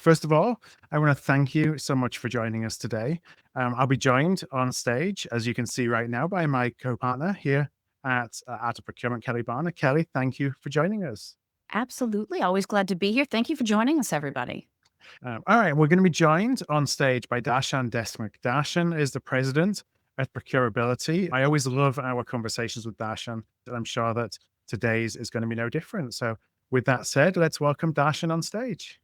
First of all, I want to thank you so much for joining us today. I'll be joined on stage, as you can see right now, by my co-partner here at Procurement, Kelly Barner. Kelly, thank you for joining us. Absolutely. Always glad to be here. Thank you for joining us, everybody. All right, we're going to be joined on stage by Darshan Deshmukh. Darshan is the president at Procurability. I always love our conversations with Darshan, and I'm sure that today's is going to be no different. So with that said, let's welcome Darshan on stage.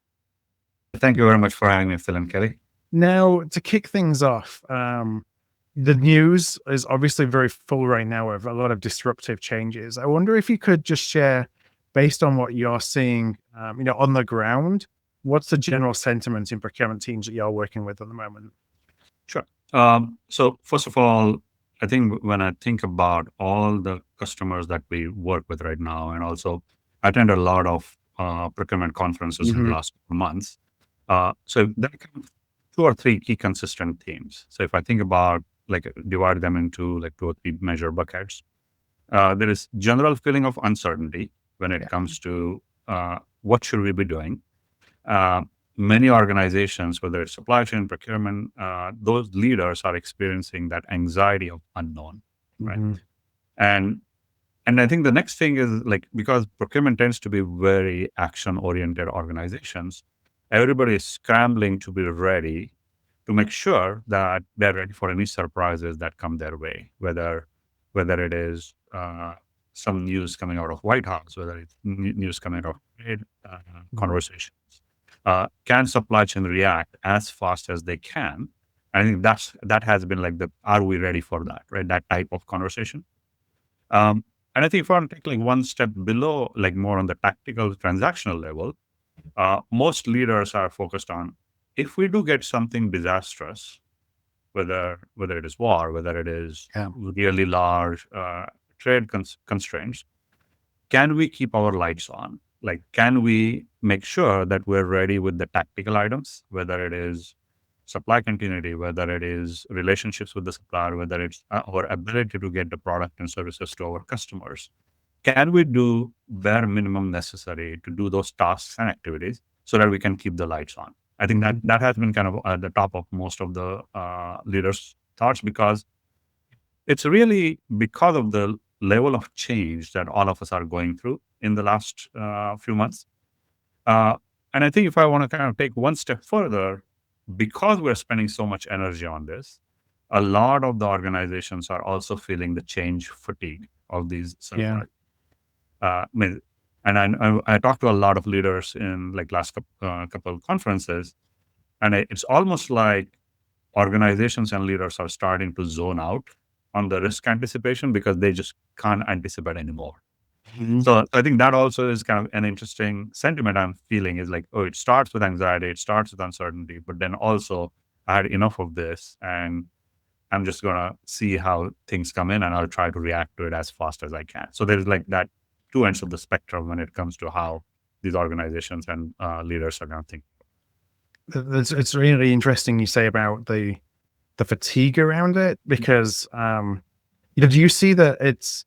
Thank you very much for having me, Phil and Kelly. Now, to kick things off, the news is obviously very full right now of a lot of disruptive changes. I wonder if you could just share, based on what you're seeing, on the ground, what's the general sentiment in procurement teams that you're working with at the moment? Sure. So first of all, I think when I think about all the customers that we work with right now, and also attend a lot of procurement conferences in the last months. So there are kind of 2 or 3 key consistent themes. So if I think about divide them into 2 or 3 major buckets, there is general feeling of uncertainty when it comes to what should we be doing. Many organizations, whether it's supply chain, procurement, those leaders are experiencing that anxiety of unknown, right? And I think the next thing is because procurement tends to be very action-oriented organizations, everybody is scrambling to be ready to make sure that they're ready for any surprises that come their way, whether it is some news coming out of White House, whether it's news coming out of trade conversations. Can supply chain react as fast as they can? I think that has been are we ready for that, right? That type of conversation. And I think if I want to take one step below, more on the tactical transactional level, most leaders are focused on, if we do get something disastrous, whether it is war, whether it is really large trade constraints, can we keep our lights on? Can we make sure that we're ready with the tactical items, whether it is supply continuity, whether it is relationships with the supplier, whether it's our ability to get the product and services to our customers? Can we do bare minimum necessary to do those tasks and activities so that we can keep the lights on? I think that has been kind of at the top of most of the leaders' thoughts, because it's really because of the level of change that all of us are going through in the last few months. And I think if I want to kind of take one step further, because we're spending so much energy on this, a lot of the organizations are also feeling the change fatigue of these surprises. And I talked to a lot of leaders in last couple of conferences, and it's almost like organizations and leaders are starting to zone out on the risk anticipation because they just can't anticipate anymore. So I think that also is kind of an interesting sentiment I'm feeling, is it starts with anxiety, it starts with uncertainty, but then also I had enough of this and I'm just going to see how things come in and I'll try to react to it as fast as I can. So there's that 2 ends of the spectrum when it comes to how these organizations and leaders are going to think. It's really interesting you say about the fatigue around it, because do you see that it's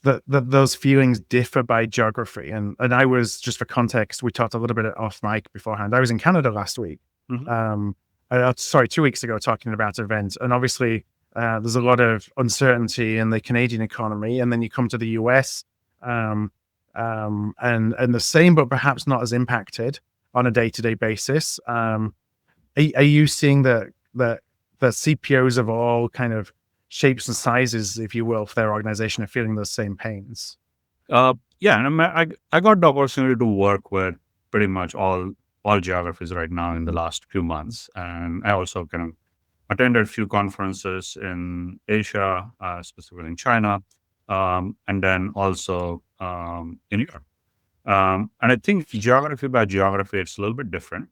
that those feelings differ by geography? And I was, just for context, we talked a little bit off mic beforehand. I was in Canada last week. 2 weeks ago, talking about events, and obviously there's a lot of uncertainty in the Canadian economy, and then you come to the US, and the same, but perhaps not as impacted on a day-to-day basis. Are you seeing that the CPOs of all kind of shapes and sizes, if you will, for their organization are feeling those same pains? And I got the opportunity to work with pretty much all geographies right now in the last few months, and I also kind of attended a few conferences in Asia, specifically in China, and then also in Europe. And I think geography by geography, it's a little bit different.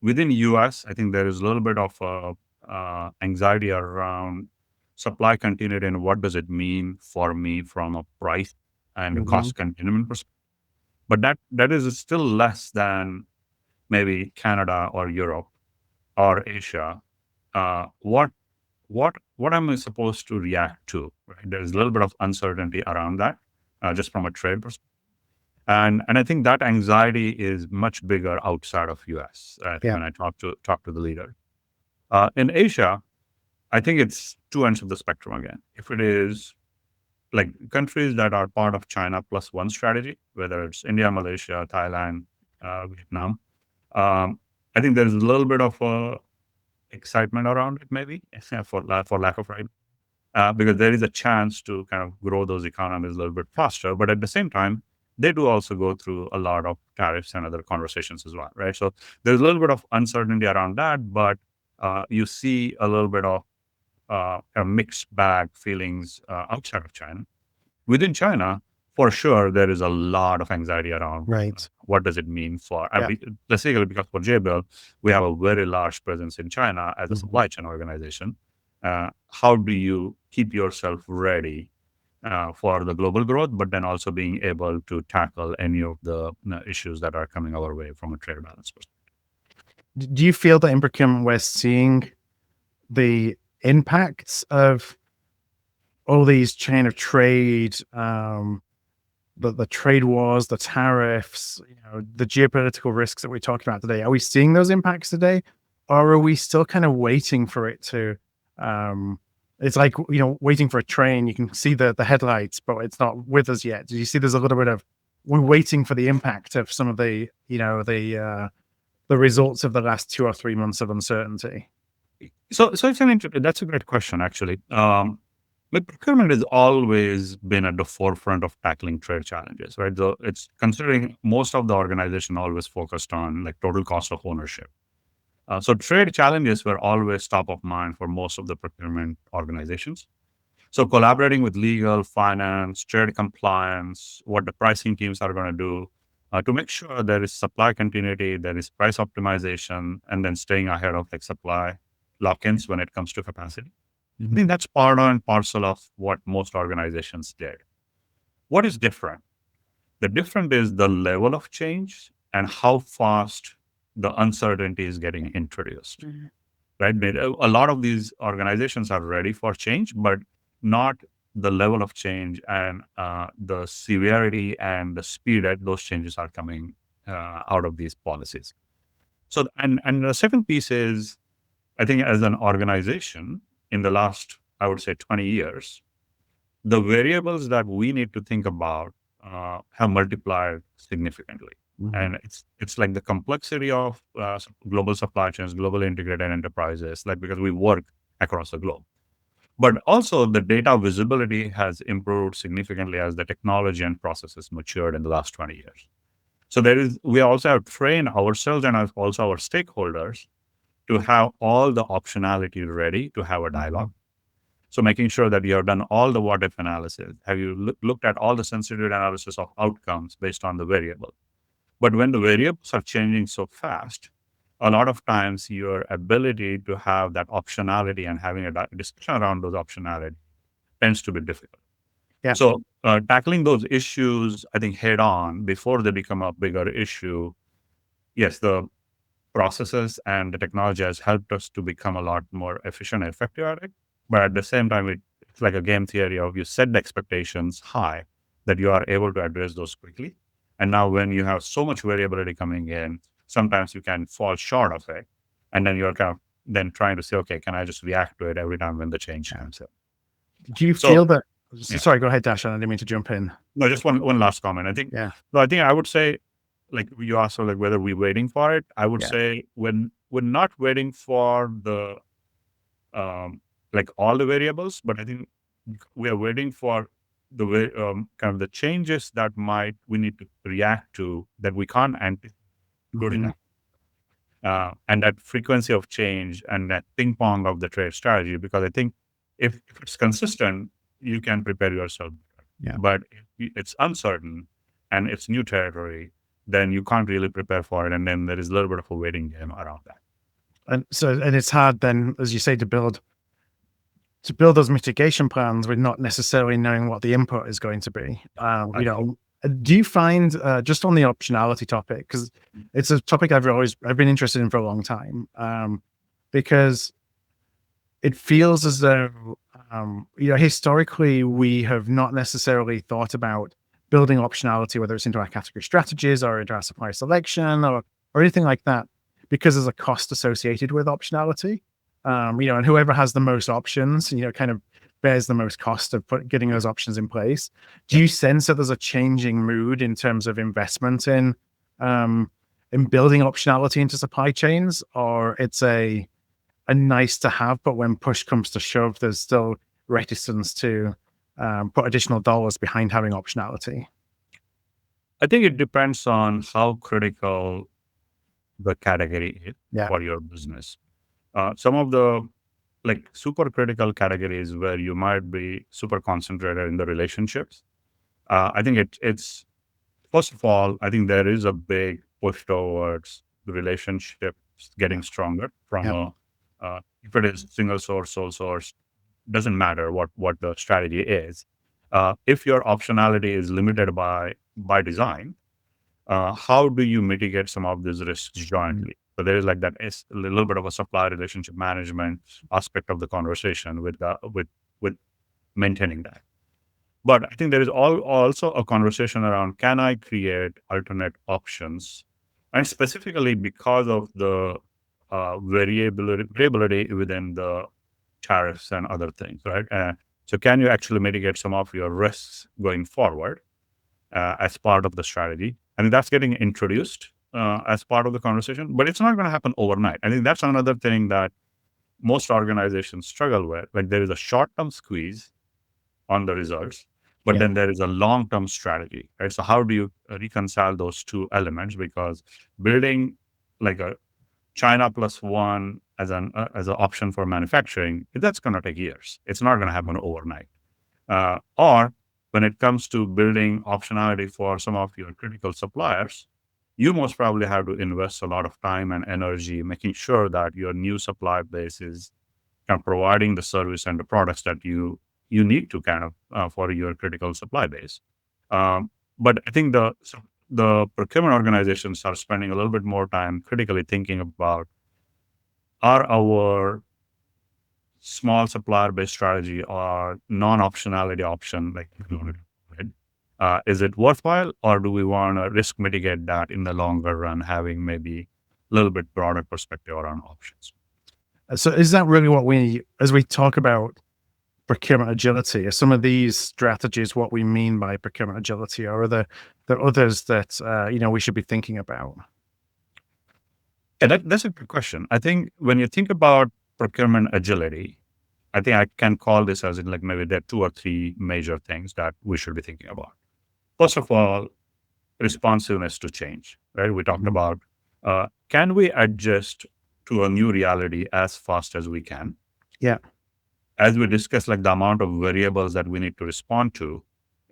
Within US, I think there is a little bit of anxiety around supply continuity and what does it mean for me from a price and cost containment perspective. But that is still less than maybe Canada or Europe or Asia. What am I supposed to react to? Right? There's a little bit of uncertainty around that, just from a trade perspective. And I think that anxiety is much bigger outside of US Yeah. when I talk to the leader. In Asia, I think it's two ends of the spectrum again. If it is like countries that are part of China plus one strategy, whether it's India, Malaysia, Thailand, Vietnam, I think there's a little bit of excitement around it, maybe for lack of right, because there is a chance to kind of grow those economies a little bit faster. But at the same time, they do also go through a lot of tariffs and other conversations as well, right? So there's a little bit of uncertainty around that, but you see a little bit of kind of mixed bag feelings outside of China. Within China, for sure, there is a lot of anxiety around Right. what does it mean for, Yeah. specifically because for JBL, we have a very large presence in China as a supply chain organization. How do you keep yourself ready for the global growth, but then also being able to tackle any of the issues that are coming our way from a trade balance perspective? Do you feel that in procurement we're seeing the impacts of all these chain of trade, the trade wars, the tariffs, the geopolitical risks that we talked about today? Are we seeing those impacts today, or are we still kind of waiting for it to? It's like waiting for a train. You can see the headlights, but it's not with us yet. Do you see there's a little bit of we're waiting for the impact of some of the the results of the last 2 or 3 months of uncertainty? So it's that's a great question, actually. But procurement has always been at the forefront of tackling trade challenges, right? So it's considering most of the organization always focused on like total cost of ownership. So trade challenges were always top of mind for most of the procurement organizations. So collaborating with legal, finance, trade compliance, what the pricing teams are going to do to make sure there is supply continuity, there is price optimization, and then staying ahead of like supply lock-ins when it comes to capacity. I think that's part and parcel of what most organizations did. What is different? The different is the level of change and how fast the uncertainty is getting introduced, right? A lot of these organizations are ready for change, but not the level of change and the severity and the speed that those changes are coming out of these policies. So, and the second piece is, I think as an organization in the last, I would say 20 years, the variables that we need to think about have multiplied significantly. And it's like the complexity of global supply chains, global integrated enterprises, like because we work across the globe. But also the data visibility has improved significantly as the technology and processes matured in the last 20 years. So we also have trained ourselves and also our stakeholders to have all the optionality ready to have a dialogue. So making sure that you have done all the what if analysis, have you looked at all the sensitivity analysis of outcomes based on the variable. But when the variables are changing so fast, a lot of times your ability to have that optionality and having a discussion around those optionality tends to be difficult. Yeah. So tackling those issues, I think head on before they become a bigger issue. Yes, the processes and the technology has helped us to become a lot more efficient and effective at it. But at the same time, it's like a game theory of you set the expectations high that you are able to address those quickly. And now when you have so much variability coming in, sometimes you can fall short of it. And then you're kind of then trying to say, okay, can I just react to it every time when the change comes up? Do you feel that? Sorry, go ahead, Darshan. I didn't mean to jump in. No, just one last comment. I think, I think I would say, like you asked, like whether we're waiting for it. I would say when we're not waiting for the like all the variables, but I think we are waiting for the way kind of the changes that we need to react to that we can't anticipate good enough. And that frequency of change and that ping pong of the trade strategy, because I think if it's consistent, you can prepare yourself. Yeah. But if it's uncertain and it's new territory, then you can't really prepare for it. And then there is a little bit of a waiting game around that. And it's hard then, as you say, to build those mitigation plans with not necessarily knowing what the input is going to be. Do you find just on the optionality topic, because it's a topic I've been interested in for a long time, because it feels as though historically we have not necessarily thought about building optionality, whether it's into our category strategies or into our supplier selection or anything like that, because there's a cost associated with optionality. And whoever has the most options, kind of bears the most cost of getting those options in place. Do you sense that there's a changing mood in terms of investment in building optionality into supply chains, or it's a nice to have, but when push comes to shove, there's still reticence to put additional dollars behind having optionality? I think it depends on how critical the category is Yeah. for your business. Some of the super critical categories where you might be super concentrated in the relationships. I think it's first of all, I think there is a big push towards the relationships getting stronger from if it is single source, sole source, doesn't matter what the strategy is. If your optionality is limited by design, how do you mitigate some of these risks jointly? So there is that is a little bit of a supply relationship management aspect of the conversation with maintaining that. But I think there is also a conversation around, can I create alternate options? And specifically because of the variability within the tariffs and other things, right? So can you actually mitigate some of your risks going forward as part of the strategy? I think that's getting introduced as part of the conversation, but it's not going to happen overnight. I think that's another thing that most organizations struggle with. There is a short-term squeeze on the results, but then there is a long-term strategy, right? So how do you reconcile those two elements? Because building a China plus one as an option for manufacturing, that's going to take years. It's not going to happen overnight. Or when it comes to building optionality for some of your critical suppliers, you most probably have to invest a lot of time and energy making sure that your new supply base is kind of providing the service and the products that you need to kind of for your critical supply base. But I think the procurement organizations are spending a little bit more time critically thinking about, are our small supplier-based strategy or non-optionality option, is it worthwhile, or do we want to risk mitigate that in the longer run, having maybe a little bit broader perspective around options? So is that really as we talk about procurement agility, are some of these strategies what we mean by procurement agility, or are there others that we should be thinking about? Yeah, that's a good question. I think when you think about procurement agility, I think I can call this as in maybe there are 2 or 3 major things that we should be thinking about. First of all, responsiveness to change, right? We talked about, can we adjust to a new reality as fast as we can? Yeah. As we discussed, the amount of variables that we need to respond to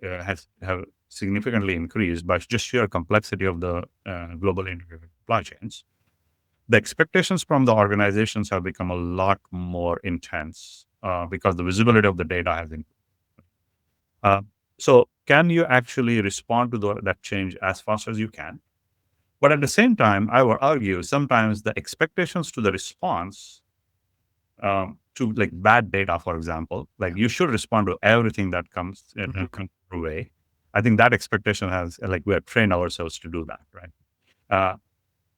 have significantly increased by just sheer complexity of the global integrated supply chains. The expectations from the organizations have become a lot more intense because the visibility of the data has increased. So can you actually respond to that change as fast as you can? But at the same time, I would argue sometimes the expectations to the response to bad data, for example, you should respond to everything that comes your way. I think that expectation has, we have trained ourselves to do that, right?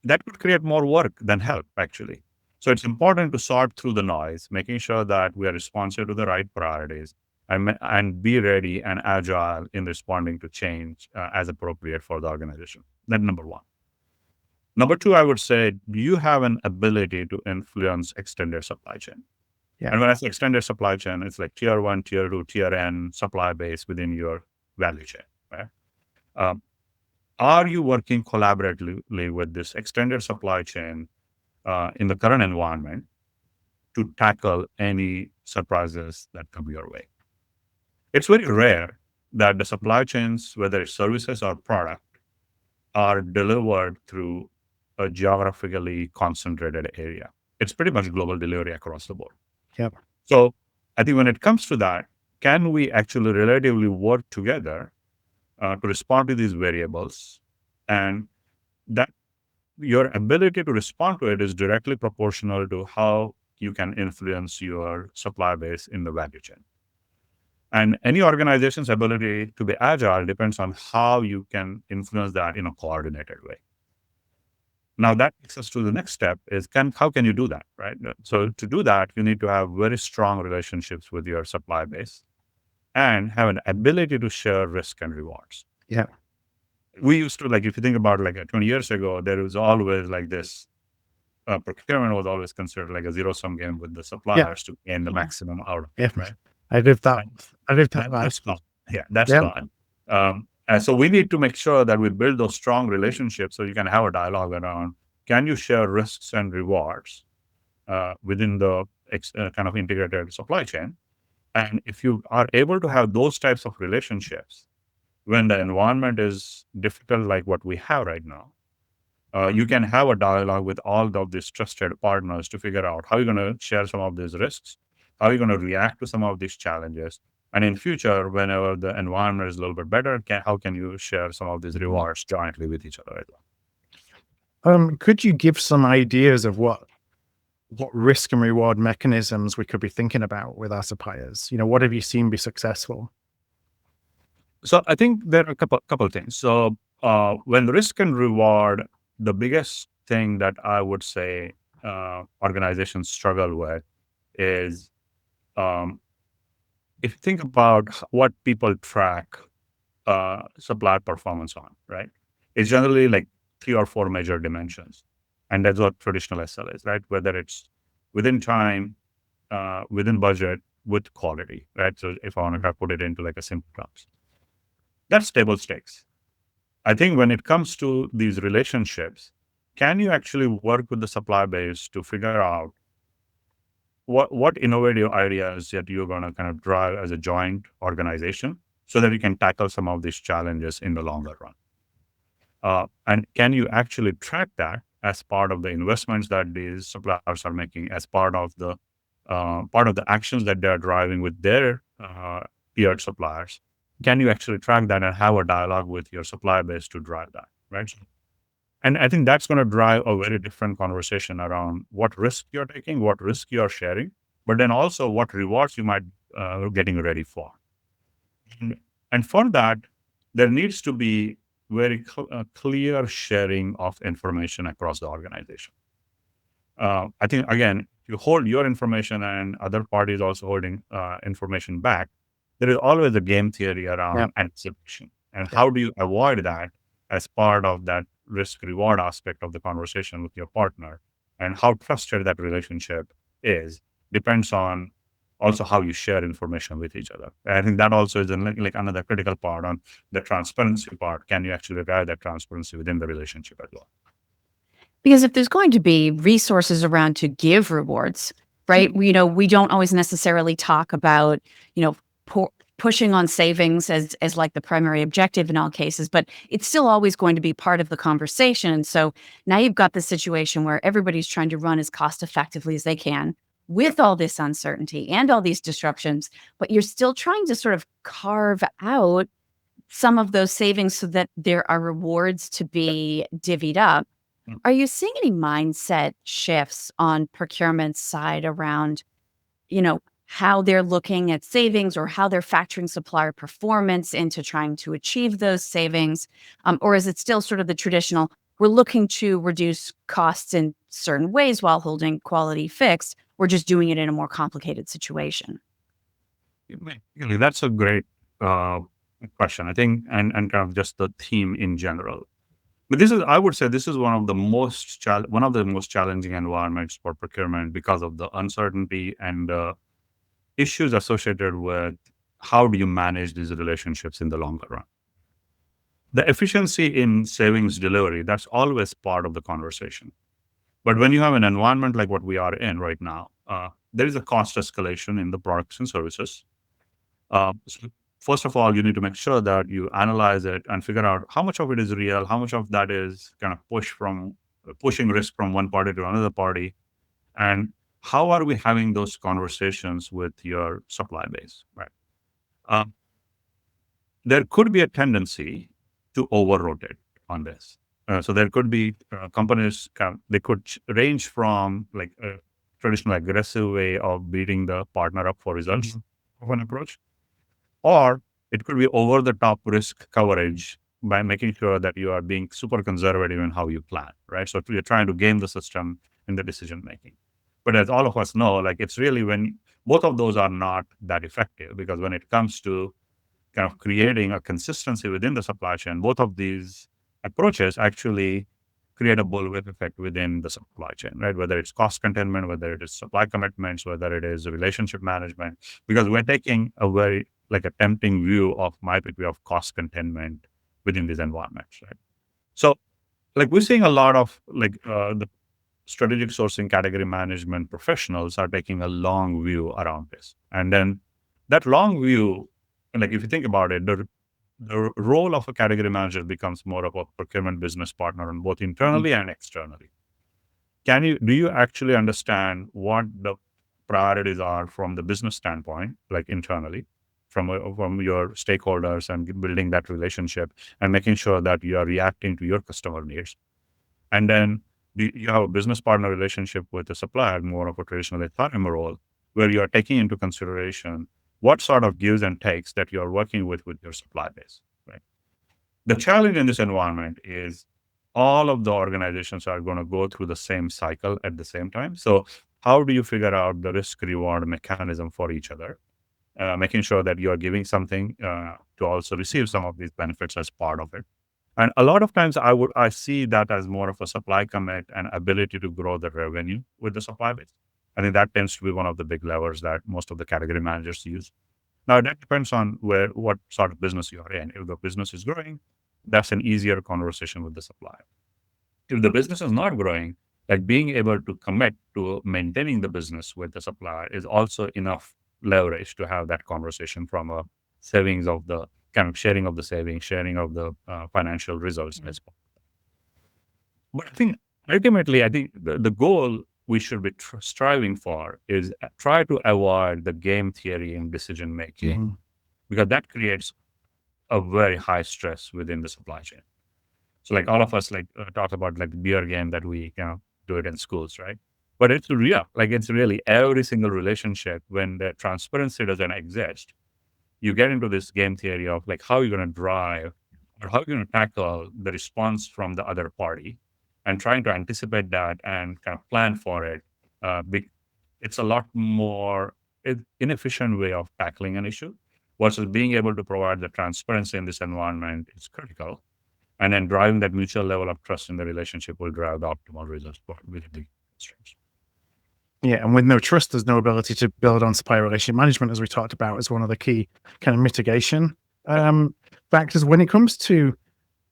That could create more work than help, actually. So it's important to sort through the noise, making sure that we are responsive to the right priorities and be ready and agile in responding to change as appropriate for the organization. That's number 1. Number 2, I would say, do you have an ability to influence extended supply chain? Yeah. And when I say extended supply chain, it's tier 1, tier 2, tier N supply base within your value chain, right? Are you working collaboratively with this extended supply chain in the current environment to tackle any surprises that come your way? It's very rare that the supply chains, whether it's services or product, are delivered through a geographically concentrated area. It's pretty much global delivery across the board. Yep. So I think when it comes to that, can we actually relatively work together to respond to these variables? And that your ability to respond to it is directly proportional to how you can influence your supply base in the value chain. And any organization's ability to be agile depends on how you can influence that in a coordinated way. Now that takes us to the next step is how can you do that, right? So to do that, you need to have very strong relationships with your supply base and have an ability to share risk and rewards. Yeah. We used to, like, if you think about like 20 years ago, there was always like this, procurement was always considered like a zero-sum game with the suppliers to gain the maximum out of it, right? I lived that. I lived that That's life. gone. Yeah, that's Yeah. gone. And so we need to make sure that we build those strong relationships so you can have a dialogue around, can you share risks and rewards within the kind of integrated supply chain? And if you are able to have those types of relationships when the environment is difficult like what we have right now, you can have a dialogue with all of these trusted partners to figure out how you're going to share some of these risks, how you're going to react to some of these challenges. And in future, whenever the environment is a little bit better, how can you share some of these rewards jointly with each other as well? Could you give some ideas of what risk and reward mechanisms we could be thinking about with our suppliers? What have you seen be successful? So I think there are a couple of things. So when risk and reward, the biggest thing that I would say organizations struggle with is, if you think about what people track supplier performance on, right? It's generally like 3 or 4 major dimensions. And that's what traditional SL is, right? Whether it's within time, within budget, with quality, right? So if I want to put it into like a simple terms, that's table stakes. I think when it comes to these relationships, can you actually work with the supply base to figure out what innovative ideas that you're going to kind of drive as a joint organization so that you can tackle some of these challenges in the longer run? And can you actually track that as part of the investments that these suppliers are making, as part of the actions that they're driving with their peer suppliers? Can you actually track that and have a dialogue with your supply base to drive that, right? And I think that's going to drive a very different conversation around what risk you're taking, what risk you're sharing, but then also what rewards you might getting ready for. And for that, there needs to be very clear sharing of information across the organization. I think, again, you hold your information and other parties also holding information back, there is always a game theory around anticipation. And how do you avoid that as part of that risk reward aspect of the conversation with your partner? And how trusted that relationship is depends on also how you share information with each other. And I think that also is like another critical part on the transparency part. Can you actually drive that transparency within the relationship as well? Because if there's going to be resources around to give rewards, right? We don't always necessarily talk about, pushing on savings as like the primary objective in all cases, but it's still always going to be part of the conversation. And so now you've got this situation where everybody's trying to run as cost effectively as they can with all this uncertainty and all these disruptions, but you're still trying to sort of carve out some of those savings so that there are rewards to be divvied up. Are you seeing any mindset shifts on procurement's side around, how they're looking at savings or how they're factoring supplier performance into trying to achieve those savings? Or is it still sort of the traditional, we're looking to reduce costs in certain ways while holding quality fixed? We're just doing it in a more complicated situation. That's a great question, I think, and kind of just the theme in general. But I would say this is one of the most challenging environments for procurement because of the uncertainty and issues associated with how do you manage these relationships in the longer run. The efficiency in savings delivery, that's always part of the conversation. But when you have an environment like what we are in right now, there is a cost escalation in the products and services. So first of all, you need to make sure that you analyze it and figure out how much of it is real, how much of that is kind of pushing risk from one party to another party, and how are we having those conversations with your supply base, right? There could be a tendency to over-rotate on this. So there could be companies, they could range from like a traditional aggressive way of beating the partner up for results of an approach or it could be over the top risk coverage by making sure that you are being super conservative in how you plan, right? So you're trying to game the system in the decision making. But as all of us know, like it's really when both of those are not that effective, because when it comes to kind of creating a consistency within the supply chain, both of these approaches actually create a bullwhip effect within the supply chain, right? Whether it's cost containment, whether it is supply commitments, whether it is relationship management, because we're taking a very like a tempting view of my view of cost containment within these environments, right? So like we're seeing a lot of like the strategic sourcing category management professionals are taking a long view around this. And then that long view, like if you think about it, the role of a category manager becomes more of a procurement business partner on both internally and externally. Do you actually understand what the priorities are from the business standpoint, like internally, from your stakeholders and building that relationship and making sure that you are reacting to your customer needs? And then you have a business partner relationship with the supplier, more of a traditional HRM role, where you are taking into consideration what sort of gives and takes that you are working with your supply base, right? The challenge in this environment is all of the organizations are going to go through the same cycle at the same time. So how do you figure out the risk reward mechanism for each other, making sure that you are giving something to also receive some of these benefits as part of it? And a lot of times I see that as more of a supply commit and ability to grow the revenue with the supply base. I think that tends to be one of the big levers that most of the category managers use. Now that depends on what sort of business you are in. If the business is growing, that's an easier conversation with the supplier. If the business is not growing, like being able to commit to maintaining the business with the supplier is also enough leverage to have that conversation from a savings of the kind of sharing of the savings, sharing of the financial results as well. But I think ultimately, the goal we should be striving for is try to avoid the game theory in decision making, because that creates a very high stress within the supply chain. So like all of us like talk about like the beer game that we do it in schools, right? But it's real. Like it's really every single relationship when the transparency doesn't exist, you get into this game theory of like how you're going to drive or how you're going to tackle the response from the other party and trying to anticipate that and kind of plan for it. It's a lot more inefficient way of tackling an issue versus being able to provide the transparency in this environment is critical. And then driving that mutual level of trust in the relationship will drive the optimal results within the constraints. Yeah, and with no trust, there's no ability to build on supplier relationship management, as we talked about, as one of the key kind of mitigation factors. When it comes to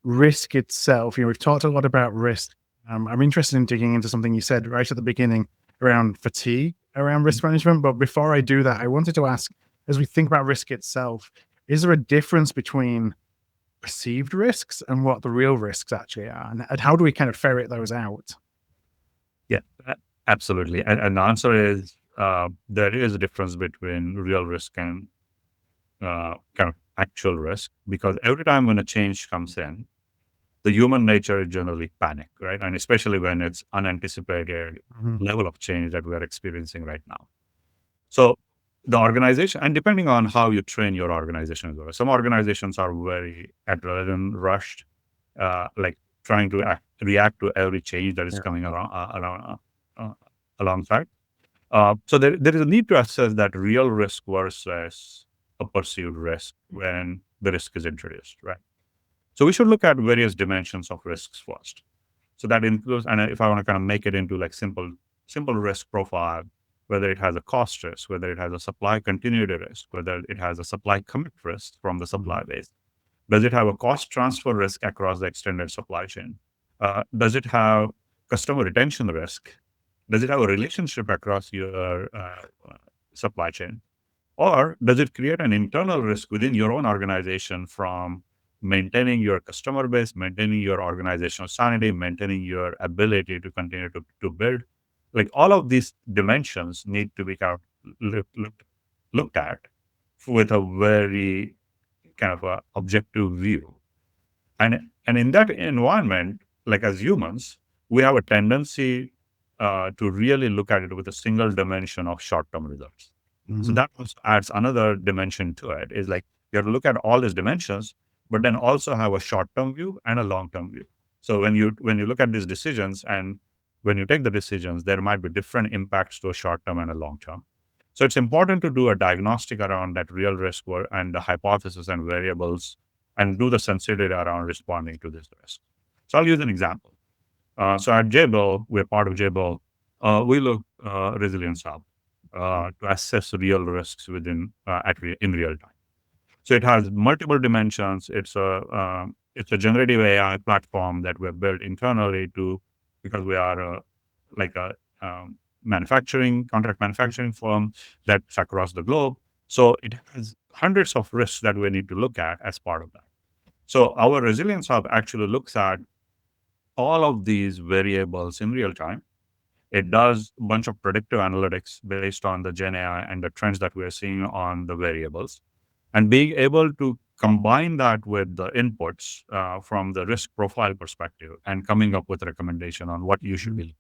risk itself, we've talked a lot about risk. I'm interested in digging into something you said right at the beginning around fatigue, around risk management. But before I do that, I wanted to ask, as we think about risk itself, is there a difference between perceived risks and what the real risks actually are? And how do we kind of ferret those out? Yeah, absolutely. And the answer is there is a difference between real risk and kind of actual risk, because every time when a change comes in, the human nature is generally panic, right? And especially when it's unanticipated level of change that we are experiencing right now. So the organization, and depending on how you train your organization as well, some organizations are very adrenaline rushed, like trying to react to every change that is coming alongside. So there is a need to assess that real risk versus a perceived risk when the risk is introduced, right? So we should look at various dimensions of risks first. So that includes, and if I want to kind of make it into like simple risk profile, whether it has a cost risk, whether it has a supply continuity risk, whether it has a supply commit risk from the supply base. Does it have a cost transfer risk across the extended supply chain? Does it have customer retention risk? Does it have a relationship across your supply chain? Or does it create an internal risk within your own organization from maintaining your customer base, maintaining your organizational sanity, maintaining your ability to continue to build? Like all of these dimensions need to be kind of looked at with a very kind of a objective view. And in that environment, like as humans, we have a tendency to really look at it with a single dimension of short-term results. So that also adds another dimension to it, is like You have to look at all these dimensions, but then also have a short-term view and a long-term view. So when you look at these decisions and when you take the decisions, there might be different impacts to a short-term and a long-term. So it's important to do a diagnostic around that real risk and the hypothesis and variables and do the sensitivity around responding to this risk. So I'll use an example. So at Jabil, we're part of Jabil. We look Resilience Hub to assess real risks in real time. So it has multiple dimensions. It's a generative AI platform that we've built internally because we are a contract manufacturing firm that's across the globe. So it has hundreds of risks that we need to look at as part of that. So our Resilience Hub actually looks at all of these variables in real time. It does a bunch of predictive analytics based on the Gen AI and the trends that we're seeing on the variables, and being able to combine that with the inputs from the risk profile perspective and coming up with a recommendation on what you should be.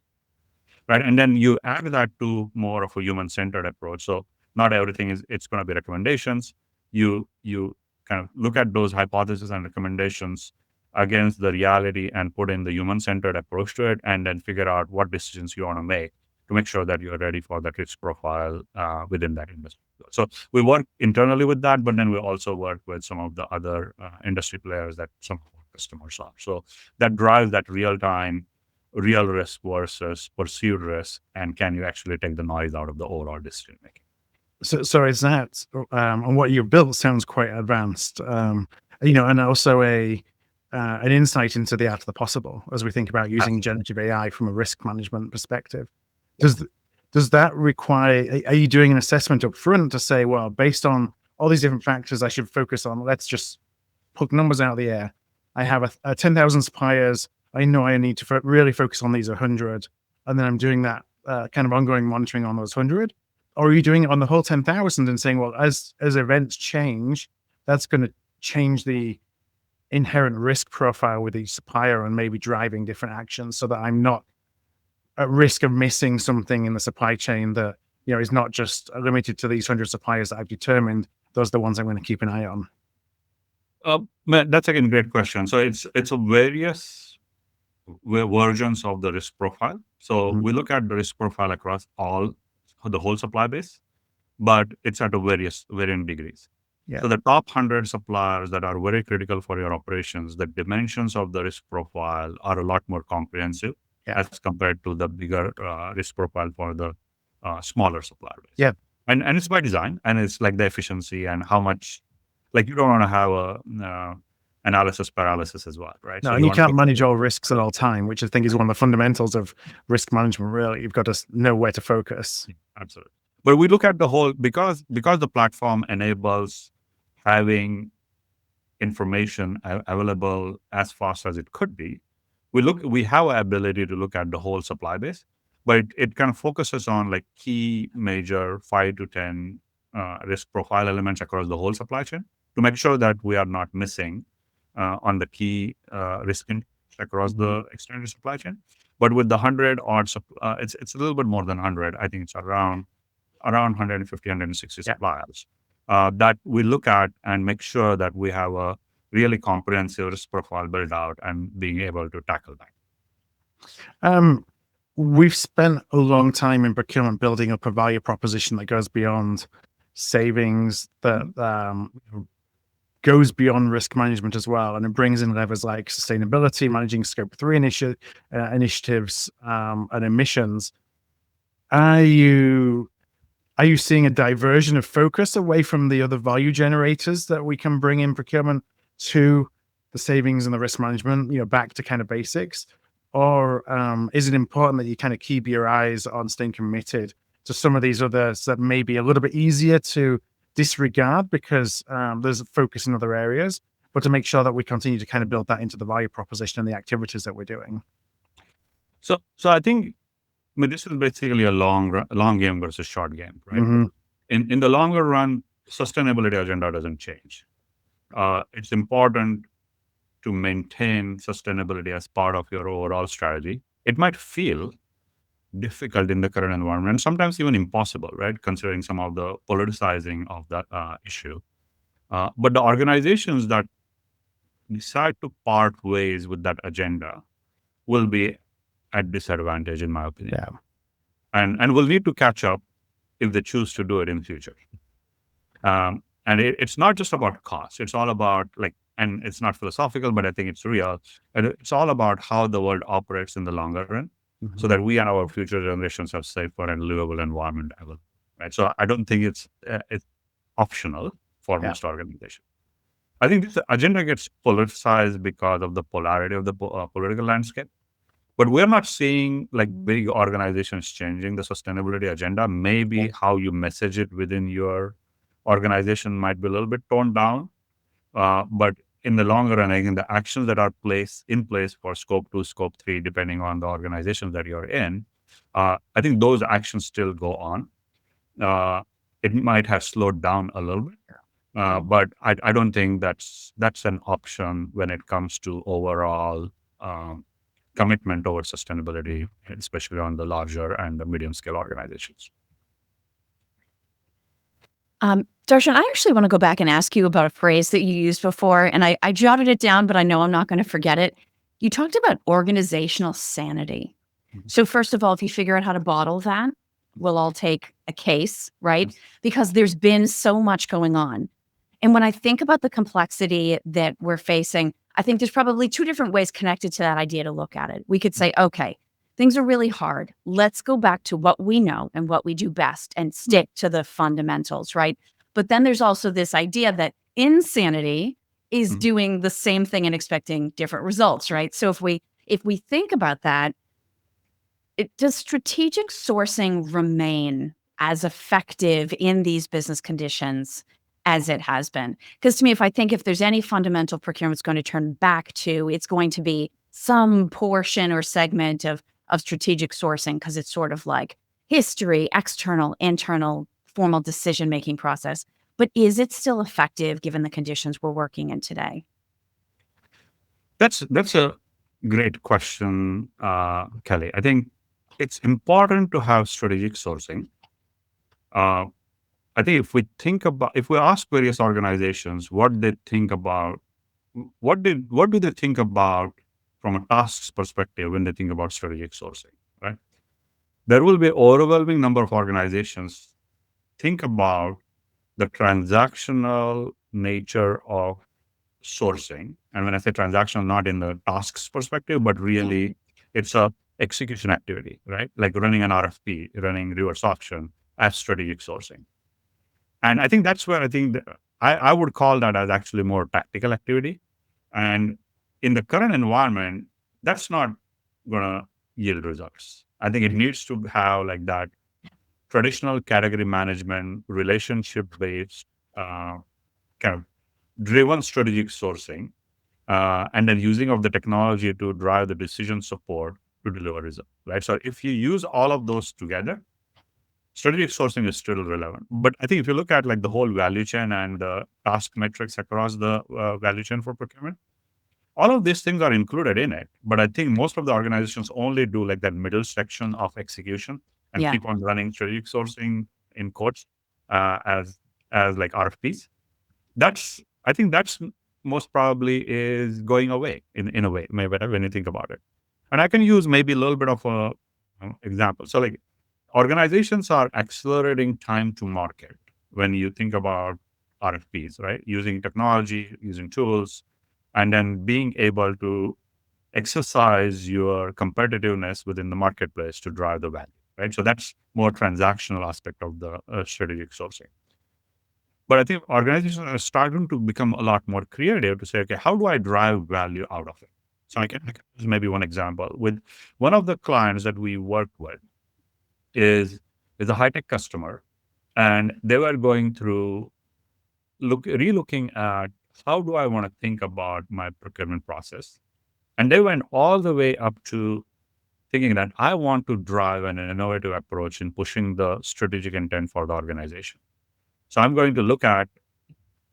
Right. And then you add that to more of a human-centered approach. So not everything it's going to be recommendations. You kind of look at those hypotheses and recommendations against the reality and put in the human-centered approach to it, and then figure out what decisions you want to make sure that you're ready for that risk profile within that industry. So we work internally with that, but then we also work with some of the other industry players that some of our customers are. So that drives that real-time, real risk versus perceived risk, and can you actually take the noise out of the overall decision making? So is that, and what you built sounds quite advanced, and also an insight into the art of the possible as we think about using generative AI from a risk management perspective. Does that require, are you doing an assessment up front to say, well, based on all these different factors I should focus on, let's just put numbers out of the air. I have a 10,000 suppliers. I know I need to really focus on these 100. And then I'm doing that kind of ongoing monitoring on those 100. Or are you doing it on the whole 10,000 and saying, well, as events change, that's going to change the inherent risk profile with each supplier and maybe driving different actions so that I'm not at risk of missing something in the supply chain that, is not just limited to these 100 suppliers that I've determined. Those are the ones I'm going to keep an eye on. That's again a great question. So it's a various versions of the risk profile. So we look at the risk profile across the whole supply base, but it's at varying degrees. Yeah. So the top 100 suppliers that are very critical for your operations, the dimensions of the risk profile are a lot more comprehensive as compared to the bigger risk profile for the smaller supplier base. Yeah. And it's by design, and it's like the efficiency and how much, like you don't want to have a analysis paralysis as well, right? No, so and you can't manage all risks at all time, which I think is one of the fundamentals of risk management, really. You've got to know where to focus. Absolutely. But we look at the whole, because the platform enables having information available as fast as it could be, we have an ability to look at the whole supply base, but it kind of focuses on like key major 5 to 10 risk profile elements across the whole supply chain to make sure that we are not missing on the key risk across the extended supply chain. But with the 100 odd, it's a little bit more than 100. I think it's around 150, 160 suppliers that we look at and make sure that we have a really comprehensive risk profile built out and being able to tackle that. We've spent a long time in procurement building up a value proposition that goes beyond savings, that goes beyond risk management as well, and it brings in levers like sustainability, managing scope 3 initiatives, and emissions. Are you seeing a diversion of focus away from the other value generators that we can bring in procurement to the savings and the risk management, back to kind of basics? Or is it important that you kind of keep your eyes on staying committed to some of these others that may be a little bit easier to disregard because there's a focus in other areas, but to make sure that we continue to kind of build that into the value proposition and the activities that we're doing? So I think, this is basically a long game versus short game, right? Mm-hmm. In the longer run, sustainability agenda doesn't change. It's important to maintain sustainability as part of your overall strategy. It might feel difficult in the current environment, sometimes even impossible, right? Considering some of the politicizing of that issue. But the organizations that decide to part ways with that agenda will be at disadvantage, in my opinion. Yeah. And will need to catch up if they choose to do it in the future. And it's not just about cost. It's all about and it's not philosophical, but I think it's real. And it's all about how the world operates in the longer run, so that we and our future generations have safer and livable environment ever. Right. So I don't think it's optional for most organizations. I think this agenda gets politicized because of the polarity of the political landscape. But we're not seeing big organizations changing the sustainability agenda. Maybe how you message it within your organization might be a little bit toned down. But in the longer run, I think the actions that are in place for scope 2, scope 3, depending on the organizations that you're in, I think those actions still go on. It might have slowed down a little bit. But I don't think that's an option when it comes to overall commitment towards sustainability, especially on the larger and the medium scale organizations. Darshan, I actually want to go back and ask you about a phrase that you used before, and I jotted it down, but I know I'm not going to forget it. You talked about organizational sanity. So first of all, if you figure out how to bottle that, we'll all take a case, right? Because there's been so much going on. And when I think about the complexity that we're facing, I think there's probably two different ways connected to that idea to look at it. We could say, okay, things are really hard. Let's go back to what we know and what we do best and stick to the fundamentals, right? But then there's also this idea that insanity is doing the same thing and expecting different results, right? So if we think about that, does strategic sourcing remain as effective in these business conditions as it has been? Because to me, if there's any fundamental procurement's going to turn back to, it's going to be some portion or segment of strategic sourcing, because it's sort of like history, external, internal, formal decision-making process. But is it still effective given the conditions we're working in today? That's a great question, Kelly. I think it's important to have strategic sourcing. I think if we ask various organizations what they think about, what do they think about from a tasks perspective when they think about strategic sourcing, right? There will be an overwhelming number of organizations think about the transactional nature of sourcing. And when I say transactional, not in the tasks perspective, but really it's a execution activity, right? Like running an RFP, running reverse auction as strategic sourcing. And I think that's where I think I would call that as actually more tactical activity. And in the current environment, that's not going to yield results. I think it needs to have that traditional category management, relationship-based, kind of driven strategic sourcing, and then using of the technology to drive the decision support to deliver results, right? So if you use all of those together, strategic sourcing is still relevant. But I think if you look at the whole value chain and the task metrics across the value chain for procurement, all of these things are included in it. But I think most of the organizations only do that middle section of execution and keep on running strategic sourcing in quotes as RFPs. I think that's most probably is going away in a way, maybe when you think about it. And I can use maybe a little bit of a example. So organizations are accelerating time to market when you think about RFPs, right? Using technology, using tools, and then being able to exercise your competitiveness within the marketplace to drive the value, right? So that's more transactional aspect of the strategic sourcing. But I think organizations are starting to become a lot more creative to say, okay, how do I drive value out of it? So I can use maybe one example. With one of the clients that we work with is a high-tech customer, and they were going through relooking at how do I want to think about my procurement process. And they went all the way up to thinking that I want to drive an innovative approach in pushing the strategic intent for the organization. So I'm going to look at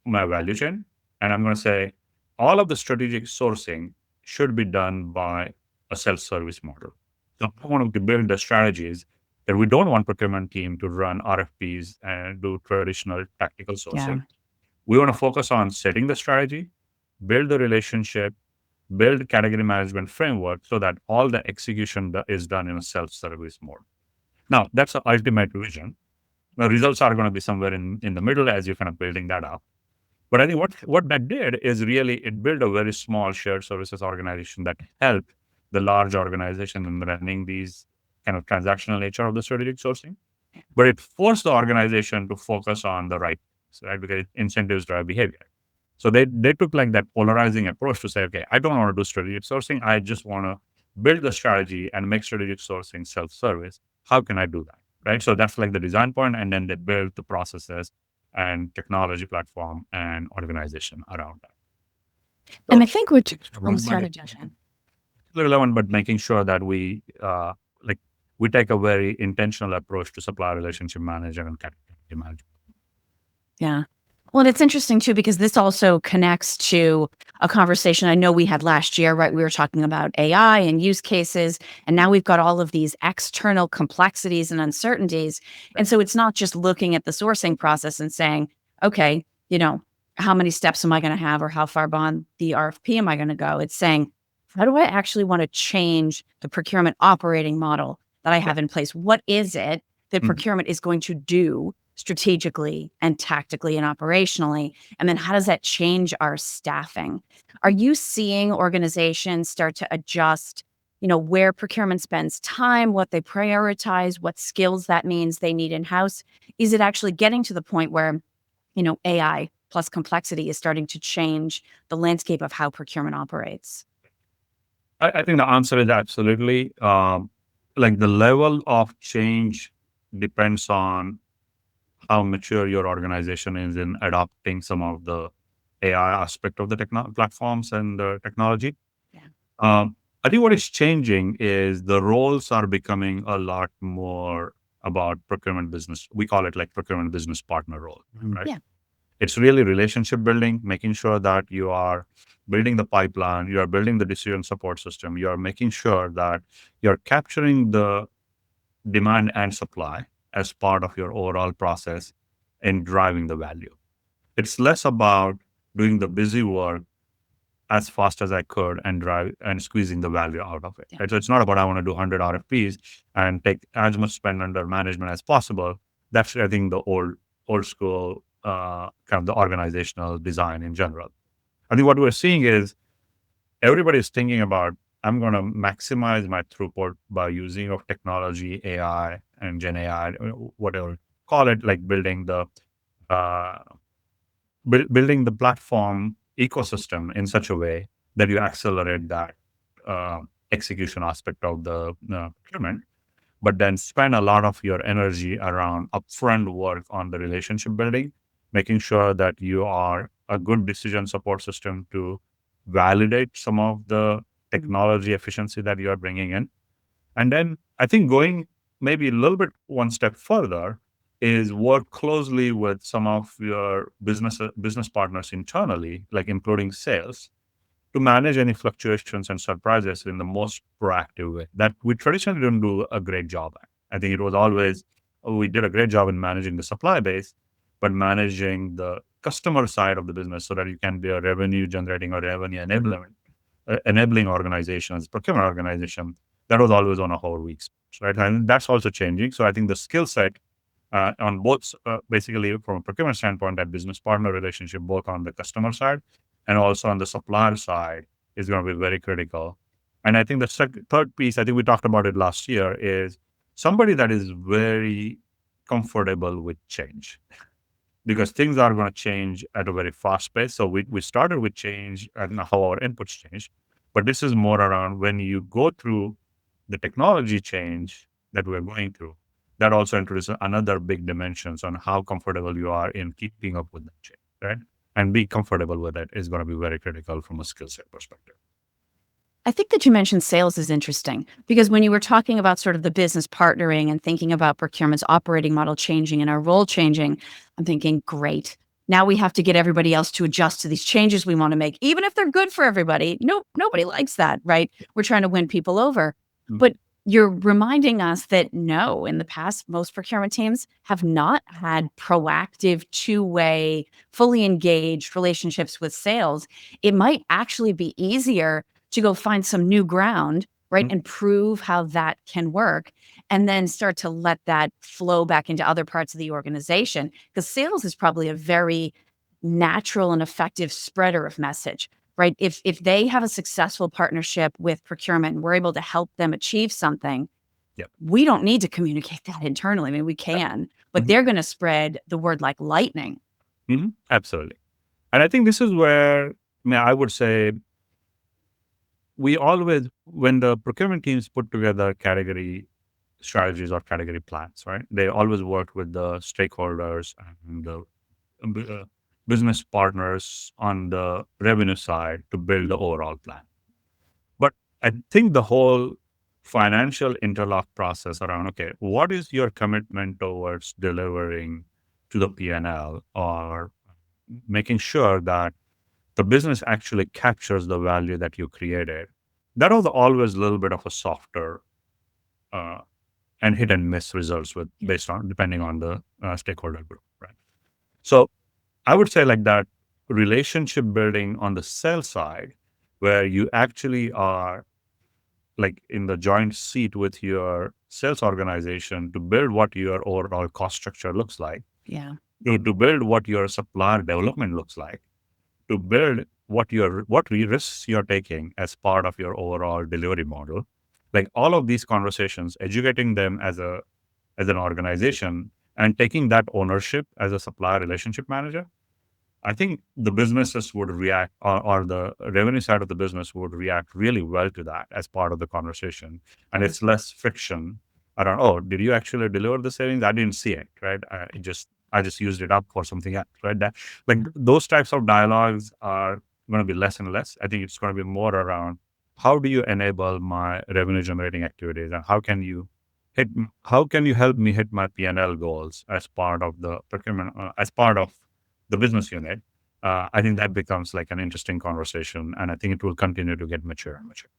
my value chain, and I'm going to say all of the strategic sourcing should be done by a self-service model. So I want to build the strategies that we don't want procurement team to run RFPs and do traditional tactical sourcing. We want to focus on setting the strategy, build the relationship, build category management framework so that all the execution is done in a self-service mode. Now, that's the ultimate vision. The results are going to be somewhere in the middle as you're kind of building that up. But I think what that did is really it built a very small shared services organization that helped the large organization in running these kind of transactional nature of the strategic sourcing. But it forced the organization to focus on the right things, right? Because incentives drive behavior. So they took like that polarizing approach to say, okay, I don't want to do strategic sourcing. I just want to build the strategy and make strategic sourcing self-service. How can I do that? Right. So that's like the design point, and then they build the processes and technology platform and organization around that. And I think what sorry, Darshan. Relevant, but making sure that we take a very intentional approach to supplier relationship management and category management. Yeah. Well, and it's interesting too, because this also connects to a conversation I know we had last year, right? We were talking about AI and use cases, and now we've got all of these external complexities and uncertainties. And so it's not just looking at the sourcing process and saying, okay, how many steps am I going to have, or how far beyond the RFP am I going to go? It's saying, how do I actually want to change the procurement operating model that I have in place? What is it that procurement is going to do strategically and tactically and operationally? And then how does that change our staffing? Are you seeing organizations start to adjust, where procurement spends time, what they prioritize, what skills that means they need in-house? Is it actually getting to the point where, AI plus complexity is starting to change the landscape of how procurement operates? I think the answer is absolutely. Like the level of change depends on how mature your organization is in adopting some of the AI aspect of the platforms and the technology. Yeah. I think what is changing is the roles are becoming a lot more about procurement business. We call it like procurement business partner role, right? Yeah. It's really relationship building, making sure that you are building the pipeline, you are building the decision support system, you are making sure that you're capturing the demand and supply as part of your overall process and driving the value. It's less about doing the busy work as fast as I could and drive and squeezing the value out of it. Yeah. Right? So it's not about I want to do 100 RFPs and take as much spend under management as possible. That's, I think, the old school kind of the organizational design in general. I think what we're seeing is everybody is thinking about, I'm going to maximize my throughput by using of technology, AI and Gen AI, whatever call it, like building the building the platform ecosystem in such a way that you accelerate that execution aspect of the procurement, but then spend a lot of your energy around upfront work on the relationship building, making sure that you are a good decision support system to validate some of the technology efficiency that you are bringing in. And then I think going maybe a little bit one step further is work closely with some of your business partners internally, like including sales, to manage any fluctuations and surprises in the most proactive way that we traditionally didn't do a great job at. I think it was always, we did a great job in managing the supply base, but managing the customer side of the business so that you can be a revenue generating or revenue enabling organization as procurement organization, that was always on a whole week's, right? And that's also changing. So I think the skill set on both, basically from a procurement standpoint, that business partner relationship, both on the customer side and also on the supplier side, is going to be very critical. And I think the third piece, I think we talked about it last year, is somebody that is very comfortable with change. Because things are going to change at a very fast pace. So we started with change and how our inputs change. But this is more around when you go through the technology change that we're going through, that also introduces another big dimensions on how comfortable you are in keeping up with that change, right? And be comfortable with it is going to be very critical from a skill set perspective. I think that you mentioned sales is interesting, because when you were talking about sort of the business partnering and thinking about procurement's operating model changing and our role changing, I'm thinking, great. Now we have to get everybody else to adjust to these changes we want to make, even if they're good for everybody. Nobody likes that, right? We're trying to win people over. But you're reminding us that no, in the past, most procurement teams have not had proactive, two-way, fully engaged relationships with sales. It might actually be easier to go find some new ground, right, and prove how that can work, and then start to let that flow back into other parts of the organization. Because sales is probably a very natural and effective spreader of message, right? If they have a successful partnership with procurement and we're able to help them achieve something, Yep. we don't need to communicate that internally. I mean, we can, but they're going to spread the word like lightning. Absolutely. And I think this is where I would say we always, when the procurement teams put together category strategies or category plans, right? They always work with the stakeholders and the business partners on the revenue side to build the overall plan. But I think the whole financial interlock process around, okay, what is your commitment towards delivering to the P&L or making sure that the business actually captures the value that you created? That was always a little bit of a softer and hit and miss results based on depending on the stakeholder group, right? So I would say like that relationship building on the sales side, where you actually are like in the joint seat with your sales organization to build what your overall cost structure looks like, to build what your supplier development looks like, to build what risks you're taking as part of your overall delivery model. Like all of these conversations, educating them as an organization and taking that ownership as a supplier relationship manager, I think the businesses would react, or the revenue side of the business would react really well to that as part of the conversation. And it's less friction around, oh, did you actually deliver the savings? I didn't see it, right? I just used it up for something else, right? That, like those types of dialogues are going to be less and less. I think it's going to be more around how do you enable my revenue generating activities, and how can you help me hit my P&L goals as part of the procurement, as part of the business unit. I think that becomes like an interesting conversation, and I think it will continue to get mature and mature.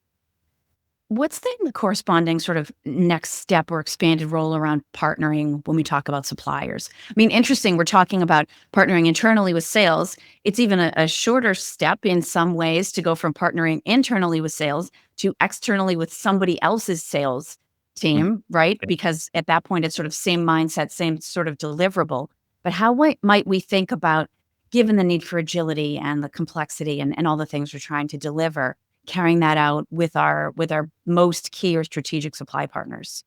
What's the corresponding sort of next step or expanded role around partnering when we talk about suppliers? I mean, interesting, we're talking about partnering internally with sales. It's even a shorter step in some ways to go from partnering internally with sales to externally with somebody else's sales team, right? Because at that point, it's sort of same mindset, same sort of deliverable. But how might we think about, given the need for agility and the complexity and all the things we're trying to deliver, carrying that out with our most key or strategic supply partners?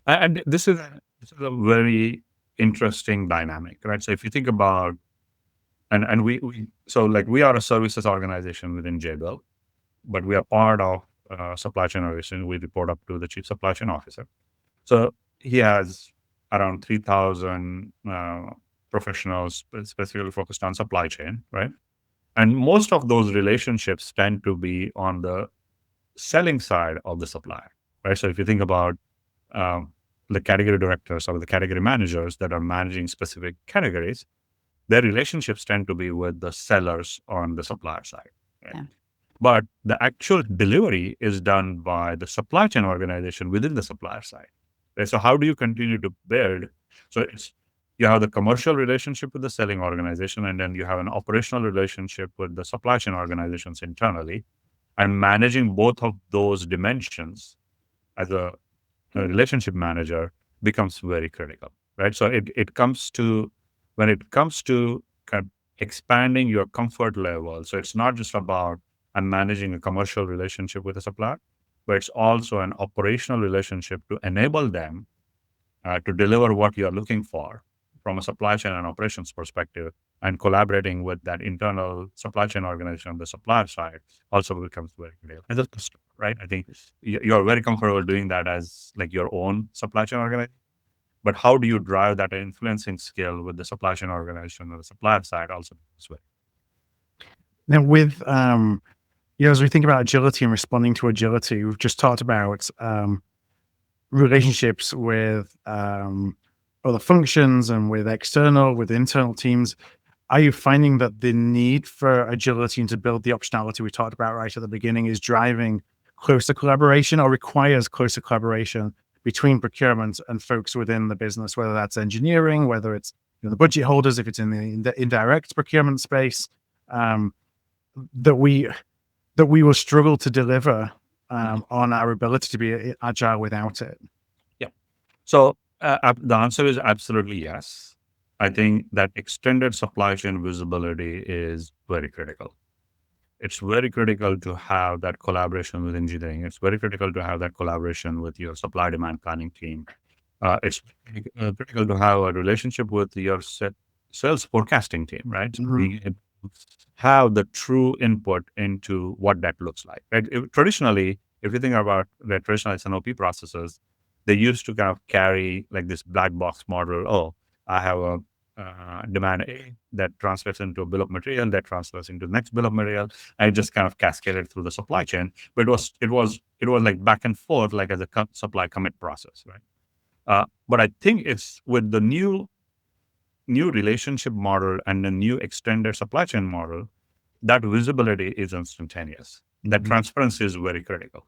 And this is a very interesting dynamic, right? So if you think about, and we are a services organization within Jabil, but we are part of supply chain organization. We report up to the chief supply chain officer. So he has around 3,000 professionals specifically focused on supply chain, right? And most of those relationships tend to be on the selling side of the supplier, right? So if you think about the category directors or the category managers that are managing specific categories, their relationships tend to be with the sellers on the supplier side, right? But the actual delivery is done by the supply chain organization within the supplier side, right? So how do you continue to build? So you have the commercial relationship with the selling organization, and then you have an operational relationship with the supply chain organizations internally, and managing both of those dimensions as a relationship manager becomes very critical, right? So when it comes to kind of expanding your comfort level, so it's not just about I'm managing a commercial relationship with a supplier, but it's also an operational relationship to enable them to deliver what you're looking for from a supply chain and operations perspective, and collaborating with that internal supply chain organization on the supplier side also becomes very critical. As a customer, right? I think you're very comfortable doing that as like your own supply chain organization, but how do you drive that influencing skill with the supply chain organization on the supplier side also becomes very. Now, with as we think about agility and responding to agility, we've just talked about relationships with other functions and with internal teams. Are you finding that the need for agility and to build the optionality we talked about right at the beginning is driving closer collaboration or requires closer collaboration between procurement and folks within the business, whether that's engineering, whether it's the budget holders, if it's in the indirect procurement space, that we will struggle to deliver on our ability to be agile without it. Yeah. So the answer is absolutely yes. I think that extended supply chain visibility is very critical. It's very critical to have that collaboration with engineering. It's very critical to have that collaboration with your supply demand planning team. It's critical to have a relationship with your sales forecasting team, right? Mhm. Being able to have the true input into what that looks like. Right? Traditionally, if you think about the traditional S&OP processes, they used to kind of carry like this black box model. Oh, I have a demand A that translates into a bill of material, that translates into the next bill of material, and it just kind of cascaded through the supply chain. But it was like back and forth, like as a supply commit process, right? But I think it's with the new relationship model and the new extended supply chain model, that visibility is instantaneous. That Mhm. transparency is very critical.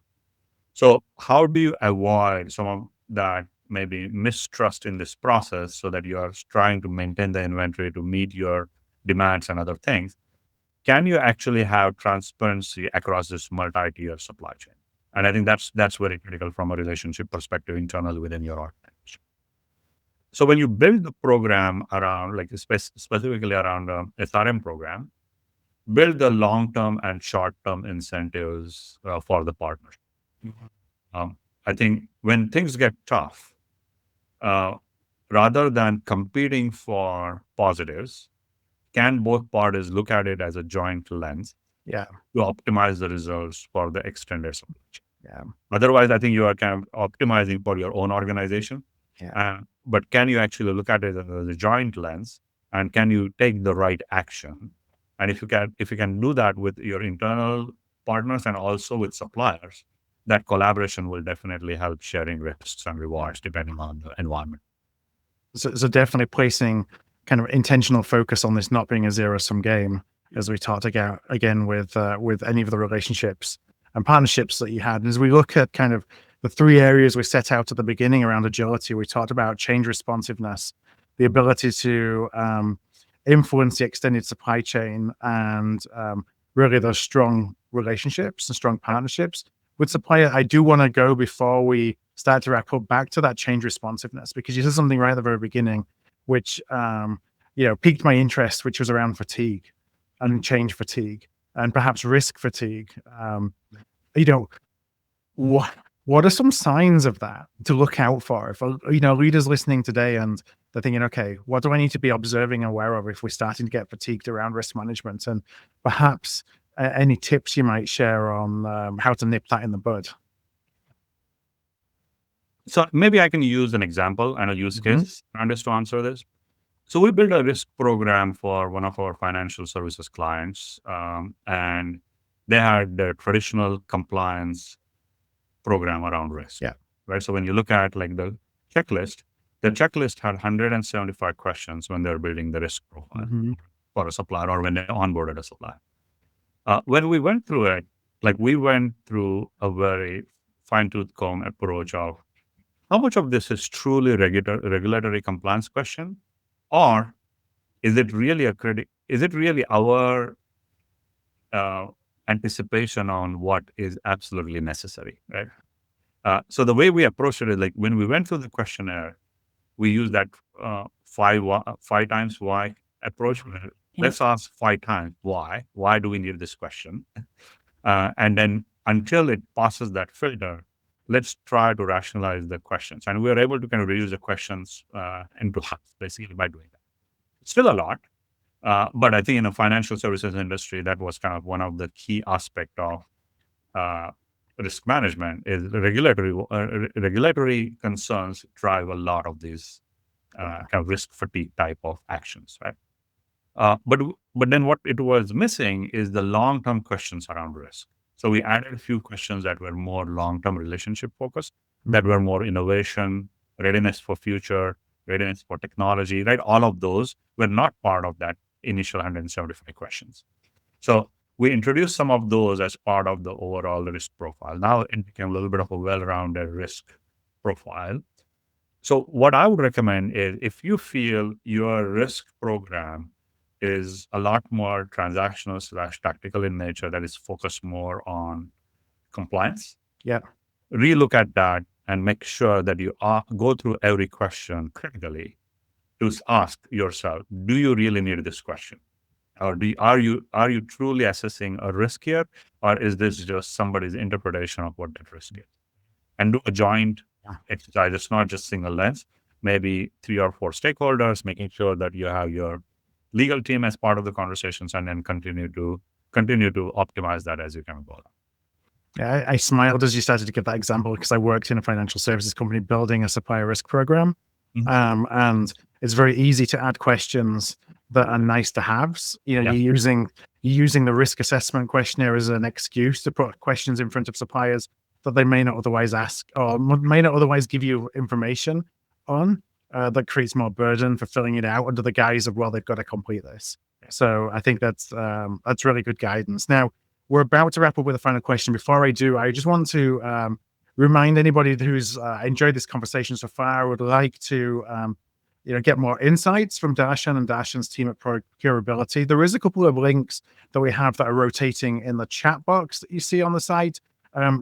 So how do you avoid some of that maybe mistrust in this process so that you are trying to maintain the inventory to meet your demands and other things? Can you actually have transparency across this multi-tier supply chain? And I think that's very critical from a relationship perspective internally within your organization. So when you build the program around, like specifically around SRM program, build the long-term and short-term incentives for the partnership. I think when things get tough, rather than competing for positives, can both parties look at it as a joint lens Yeah. to optimize the results for the extended supply chain? Yeah. Otherwise, I think you are kind of optimizing for your own organization. Yeah. But can you actually look at it as a joint lens, and can you take the right action? And if you can do that with your internal partners and also with suppliers, that collaboration will definitely help sharing risks and rewards depending on the environment. So definitely placing kind of intentional focus on this not being a zero-sum game, as we talked about again with any of the relationships and partnerships that you had. And as we look at kind of the three areas we set out at the beginning around agility, we talked about change responsiveness, the ability to influence the extended supply chain, and really those strong relationships and strong partnerships with supplier. I do want to go, before we start to wrap up, back to that change responsiveness, because you said something right at the very beginning, which piqued my interest, which was around fatigue and change fatigue and perhaps risk fatigue. What are some signs of that to look out for? If leaders listening today and they're thinking, okay, what do I need to be observing and aware of if we're starting to get fatigued around risk management, and perhaps any tips you might share on how to nip that in the bud? So maybe I can use an example and a use case just to answer this. So we built a risk program for one of our financial services clients, and they had the traditional compliance program around risk. Yeah. Right. So when you look at like the checklist had 175 questions when they were building the risk profile for a supplier or when they onboarded a supplier. When we went through it, like we went through a very fine-tooth comb approach of how much of this is truly regulatory compliance question, or is it really our anticipation on what is absolutely necessary, right? So the way we approached it is like when we went through the questionnaire, we used that 5 times why approach. Let's ask 5 times why. Why do we need this question? And then until it passes that filter, let's try to rationalize the questions. And we were able to kind of reduce the questions into half, basically, by doing that. It's still a lot, but I think in a financial services industry, that was kind of one of the key aspects of risk management is the regulatory concerns drive a lot of these kind of risk fatigue type of actions, right? But then what it was missing is the long-term questions around risk. So we added a few questions that were more long-term relationship focused, that were more innovation, readiness for future, readiness for technology, right? All of those were not part of that initial 175 questions. So we introduced some of those as part of the overall risk profile. Now it became a little bit of a well-rounded risk profile. So what I would recommend is if you feel your risk program is a lot more transactional / tactical in nature, that is focused more on compliance, Yeah. relook at that and make sure that you go through every question critically to ask yourself, do you really need this question? Or are you truly assessing a risk here? Or is this just somebody's interpretation of what that risk is? And do a joint exercise. It's not just single lens, maybe 3 or 4 stakeholders, making sure that you have your legal team as part of the conversations, and then continue to optimize that as you kind of go along. Yeah, I smiled as you started to give that example because I worked in a financial services company building a supplier risk program. And it's very easy to add questions that are nice to haves. You're using the risk assessment questionnaire as an excuse to put questions in front of suppliers that they may not otherwise ask or may not otherwise give you information on. That creates more burden for filling it out under the guise of, well, they've got to complete this. So I think that's really good guidance. Now, we're about to wrap up with a final question. Before I do, I just want to remind anybody who's enjoyed this conversation so far, would like to get more insights from Darshan and Darshan's team at Procurability. There is a couple of links that we have that are rotating in the chat box that you see on the site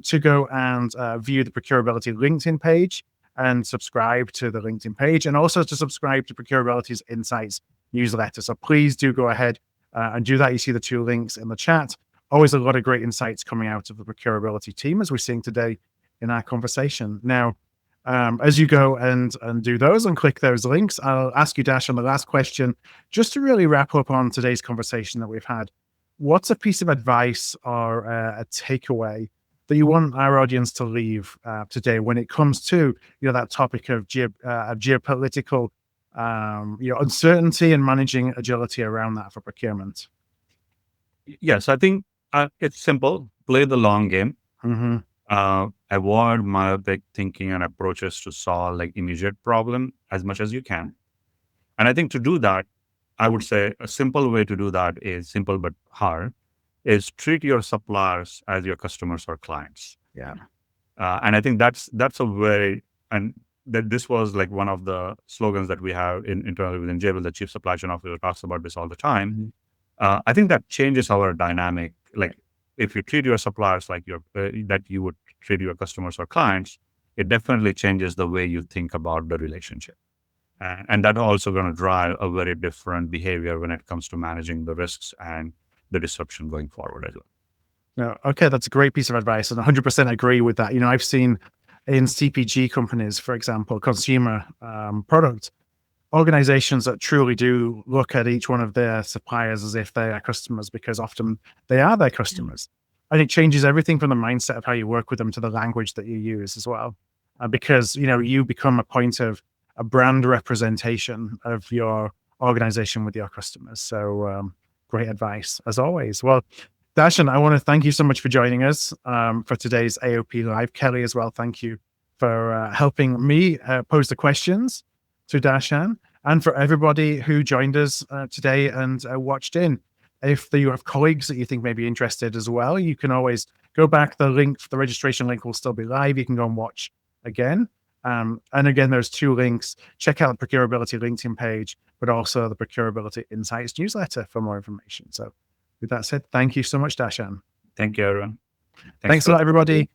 to go and view the Procurability LinkedIn page and subscribe to the LinkedIn page, and also to subscribe to Procurability's Insights newsletter. So please do go ahead and do that. You see the 2 links in the chat. Always a lot of great insights coming out of the Procurability team, as we're seeing today in our conversation. Now, as you go and do those and click those links, I'll ask you, Darshan, the last question, just to really wrap up on today's conversation that we've had. What's a piece of advice or a takeaway that you want our audience to leave today when it comes to that topic of geopolitical uncertainty and managing agility around that for procurement? Yes, I think it's simple. Play the long game. Avoid myopic thinking and approaches to solve like immediate problem as much as you can. And I think to do that, I would say a simple way to do that is simple but hard, is treat your suppliers as your customers or clients. Yeah. And I think that's a very, and that this was like one of the slogans that we have internally within Jabil. The chief supply chain officer talks about this all the time. I think that changes our dynamic. Like if you treat your suppliers like that you would treat your customers or clients, it definitely changes the way you think about the relationship. And that's also going to drive a very different behavior when it comes to managing the risks and the disruption going forward as well. No, okay, that's a great piece of advice, and 100% agree with that. I've seen in CPG companies, for example, consumer product organizations that truly do look at each one of their suppliers as if they are customers, because often they are their customers. And it changes everything from the mindset of how you work with them to the language that you use as well. Because, you become a point of a brand representation of your organization with your customers. So great advice, as always. Well, Darshan, I want to thank you so much for joining us for today's AOP Live. Kelly as well, thank you for helping me pose the questions to Darshan, and for everybody who joined us today and watched in. If you have colleagues that you think may be interested as well, you can always go back. The registration link will still be live. You can go and watch again. And again, there's 2 links. Check out the Procurability LinkedIn page, but also the Procurability Insights newsletter for more information. So with that said, thank you so much, Darshan. Thank you, everyone. Thanks a lot, everybody.